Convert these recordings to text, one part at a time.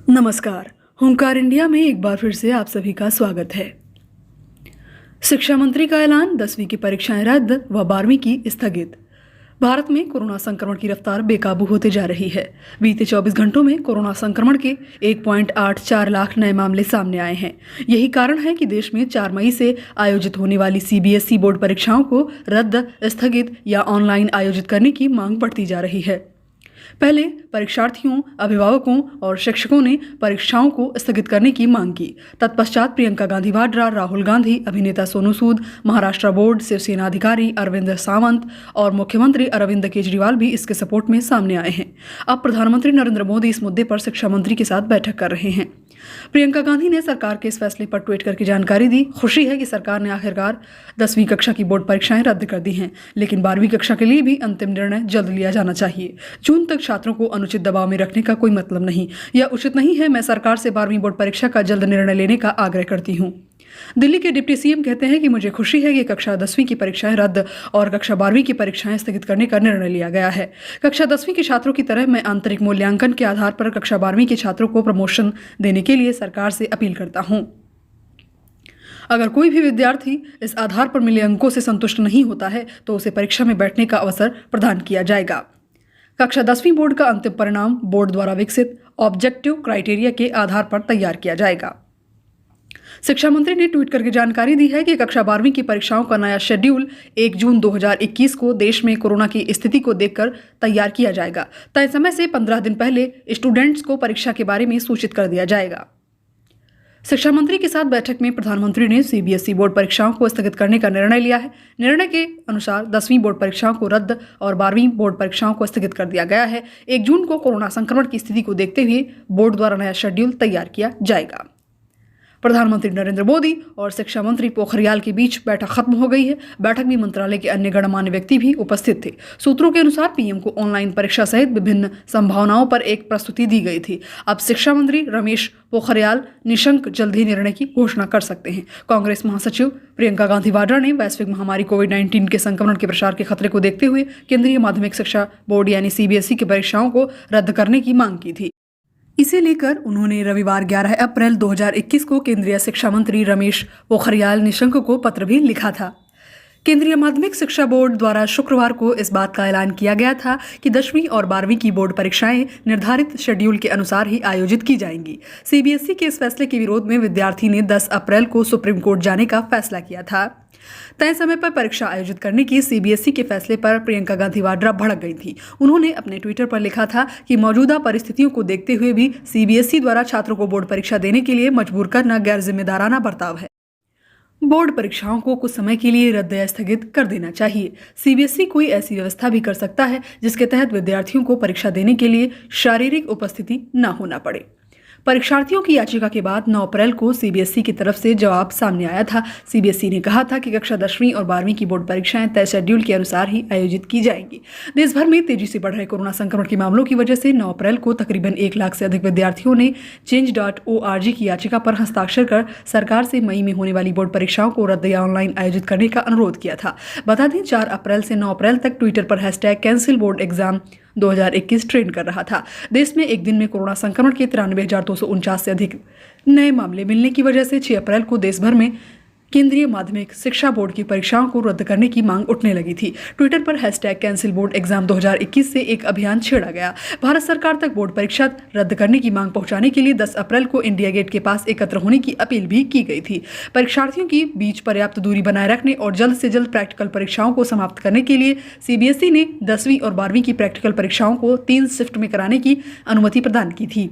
नमस्कार। होमकार इंडिया में एक बार फिर से आप सभी का स्वागत है। शिक्षा मंत्री का ऐलान, 10वीं की परीक्षाएं रद्द व 12वीं की स्थगित। भारत में कोरोना संक्रमण की रफ्तार बेकाबू होते जा रही है। बीते 24 घंटों में कोरोना संक्रमण के 1.84 लाख नए मामले सामने आए हैं। यही कारण है कि देश में 4 मई से आयोजित होने वाली सीबीएसई बोर्ड परीक्षाओं को रद्द, स्थगित या ऑनलाइन आयोजित करने की मांग बढ़ती जा रही है। पहले परीक्षार्थियों, अभिभावकों और शिक्षकों ने परीक्षाओं को स्थगित करने की मांग की। तत्पश्चात प्रियंका गांधी वाड्रा, राहुल गांधी, अभिनेता सोनू सूद, महाराष्ट्र बोर्ड, शिवसेना अधिकारी अरविंद सावंत और मुख्यमंत्री अरविंद केजरीवाल भी इसके सपोर्ट में सामने आए हैं। अब प्रधानमंत्री नरेंद्र मोदी इस मुद्दे पर शिक्षा मंत्री के साथ बैठक कर रहे हैं। प्रियंका गांधी ने सरकार के इस फैसले पर ट्वीट करके जानकारी दी। खुशी है कि सरकार ने आखिरकार 10वीं कक्षा की बोर्ड परीक्षाएं रद्द कर दी हैं, लेकिन 12वीं कक्षा के लिए भी अंतिम निर्णय जल्द लिया जाना चाहिए। जून तक छात्रों को अनुचित दबाव में रखने का कोई मतलब नहीं। यह उचित नहीं है। मैं सरकार से 12वीं बोर्ड परीक्षा का जल्द निर्णय लेने का आग्रह करती हूँ। दिल्ली के डिप्टी सीएम कहते हैं कि मुझे खुशी है कि कक्षा 10वीं की परीक्षाएं रद्द और कक्षा 12वीं की परीक्षाएं स्थगित करने का निर्णय लिया गया है। कक्षा 10वीं के छात्रों की तरह मैं आंतरिक मूल्यांकन के आधार पर कक्षा 12वीं के छात्रों को प्रमोशन देने के लिए सरकार से अपील करता हूं। अगर कोई भी विद्यार्थी इस आधार पर मिले अंकों से संतुष्ट नहीं होता है तो उसे परीक्षा में बैठने का अवसर प्रदान किया जाएगा। कक्षा 10वीं बोर्ड का अंतिम परिणाम बोर्ड द्वारा विकसित ऑब्जेक्टिव क्राइटेरिया के आधार पर तैयार किया जाएगा। शिक्षा मंत्री ने ट्वीट करके जानकारी दी है कि कक्षा 12वीं की परीक्षाओं का नया शेड्यूल 1 जून 2021 को देश में कोरोना की स्थिति को देखकर तैयार किया जाएगा। तय समय से 15 दिन पहले स्टूडेंट्स को परीक्षा के बारे में सूचित कर दिया जाएगा। शिक्षा मंत्री के साथ बैठक में प्रधानमंत्री ने सीबीएसई बोर्ड परीक्षाओं को स्थगित करने का निर्णय लिया है। निर्णय के अनुसार 10वीं बोर्ड परीक्षाओं को रद्द और 12वीं बोर्ड परीक्षाओं को स्थगित कर दिया गया है। 1 जून को कोरोना संक्रमण की स्थिति को देखते हुए बोर्ड द्वारा नया शेड्यूल तैयार किया जाएगा। प्रधानमंत्री नरेंद्र मोदी और शिक्षा मंत्री पोखरियाल के बीच बैठक खत्म हो गई है। बैठक में मंत्रालय के अन्य गणमान्य व्यक्ति भी उपस्थित थे। सूत्रों के अनुसार पीएम को ऑनलाइन परीक्षा सहित विभिन्न संभावनाओं पर एक प्रस्तुति दी गई थी। अब शिक्षा मंत्री रमेश पोखरियाल निशंक जल्द ही निर्णय की घोषणा कर सकते हैं। कांग्रेस महासचिव प्रियंका गांधी वाड्रा ने वैश्विक महामारी कोविड-19 के संक्रमण के प्रसार के खतरे को देखते हुए केंद्रीय माध्यमिक शिक्षा बोर्ड यानी सीबीएसई की परीक्षाओं को रद्द करने की मांग की थी। इसे लेकर उन्होंने रविवार 11 अप्रैल 2021 को केंद्रीय शिक्षा मंत्री रमेश पोखरियाल निशंक को पत्र भी लिखा था। केंद्रीय माध्यमिक शिक्षा बोर्ड द्वारा शुक्रवार को इस बात का ऐलान किया गया था कि 10वीं और 12वीं की बोर्ड परीक्षाएं निर्धारित शेड्यूल के अनुसार ही आयोजित की जाएंगी। सीबीएसई के इस फैसले के विरोध में विद्यार्थी ने 10 अप्रैल को सुप्रीम कोर्ट जाने का फैसला किया था। तय समय पर परीक्षा आयोजित करने की सीबीएसई के फैसले पर प्रियंका गांधी वाड्रा भड़क गई थी। उन्होंने अपने ट्विटर पर लिखा था कि मौजूदा परिस्थितियों को देखते हुए भी सीबीएसई द्वारा छात्रों को बोर्ड परीक्षा देने के लिए मजबूर करना गैर जिम्मेदाराना बर्ताव है। बोर्ड परीक्षाओं को कुछ समय के लिए रद्द या स्थगित कर देना चाहिए। सीबीएसई कोई ऐसी व्यवस्था भी कर सकता है जिसके तहत विद्यार्थियों को परीक्षा देने के लिए शारीरिक उपस्थिति न होना पड़े। परीक्षार्थियों की याचिका के बाद 9 अप्रैल को सीबीएसई की तरफ से जवाब सामने आया था। सीबीएसई ने कहा था कि कक्षा 10वीं और 12वीं की बोर्ड परीक्षाएं तय शेड्यूल के अनुसार ही आयोजित की जाएंगी। देश भर में तेजी से बढ़ रहे कोरोना संक्रमण के मामलों की वजह से 9 अप्रैल को तकरीबन 1 लाख से अधिक विद्यार्थियों ने change.org की याचिका पर हस्ताक्षर कर सरकार से मई में होने वाली बोर्ड परीक्षाओं को रद्द या ऑनलाइन आयोजित करने का अनुरोध किया था। बता दें, 4 अप्रैल से 9 अप्रैल तक ट्विटर पर #कैंसिल बोर्ड एग्जाम 2021 ट्रेंड कर रहा था। देश में एक दिन में कोरोना संक्रमण के 93,249 से अधिक नए मामले मिलने की वजह से 6 अप्रैल को देश भर में केंद्रीय माध्यमिक शिक्षा बोर्ड की परीक्षाओं को रद्द करने की मांग उठने लगी थी। ट्विटर पर #कैंसिल बोर्ड एग्जाम 2021 से एक अभियान छेड़ा गया। भारत सरकार तक बोर्ड परीक्षा रद्द करने की मांग पहुंचाने के लिए 10 अप्रैल को इंडिया गेट के पास एकत्र होने की अपील भी की गई थी। परीक्षार्थियों की बीच पर्याप्त दूरी बनाए रखने और जल्द से जल्द प्रैक्टिकल परीक्षाओं को समाप्त करने के लिए सीबीएसई ने 10वीं और 12वीं की प्रैक्टिकल परीक्षाओं को 3 शिफ्ट में कराने की अनुमति प्रदान की थी।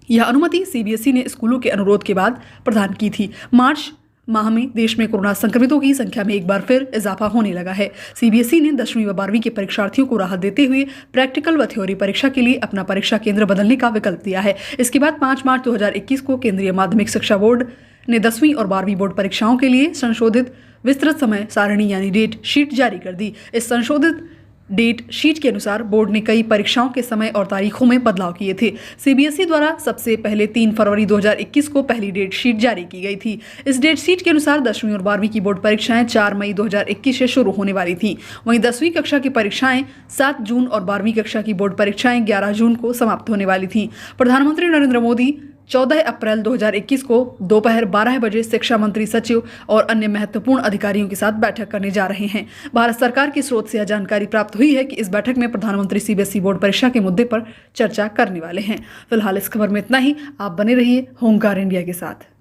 यह अनुमति सीबीएसई ने स्कूलों के अनुरोध के बाद प्रदान की थी। मार्च माह में देश में कोरोना संक्रमितों की संख्या में एक बार फिर इजाफा होने लगा है। सीबीएसई ने 10वीं व 12वीं के परीक्षार्थियों को राहत देते हुए प्रैक्टिकल व थ्योरी परीक्षा के लिए अपना परीक्षा केंद्र बदलने का विकल्प दिया है। इसके बाद 5 मार्च 2021 को केंद्रीय माध्यमिक शिक्षा बोर्ड ने 10वीं और 12वीं बोर्ड परीक्षाओं के लिए संशोधित विस्तृत समय सारणी यानी डेट शीट जारी कर दी। इस संशोधित डेट शीट के अनुसार बोर्ड ने कई परीक्षाओं के समय और तारीखों में बदलाव किए थे। सीबीएसई द्वारा सबसे पहले 3 फरवरी 2021 को पहली डेट शीट जारी की गई थी। इस डेट शीट के अनुसार 10वीं और 12वीं की बोर्ड परीक्षाएं 4 मई 2021 से शुरू होने वाली थीं। वहीं 10वीं कक्षा की परीक्षाएं 7 जून और 12वीं कक्षा की बोर्ड परीक्षाएं 11 जून को समाप्त होने वाली थीं। प्रधानमंत्री नरेंद्र मोदी 14 अप्रैल 2021 को दोपहर 12 बजे शिक्षा मंत्री, सचिव और अन्य महत्वपूर्ण अधिकारियों के साथ बैठक करने जा रहे हैं। भारत सरकार के स्रोत से यह जानकारी प्राप्त हुई है कि इस बैठक में प्रधानमंत्री सीबीएसई बोर्ड परीक्षा के मुद्दे पर चर्चा करने वाले हैं। फिलहाल इस खबर में इतना ही। आप बने रहिए होमकार इंडिया के साथ।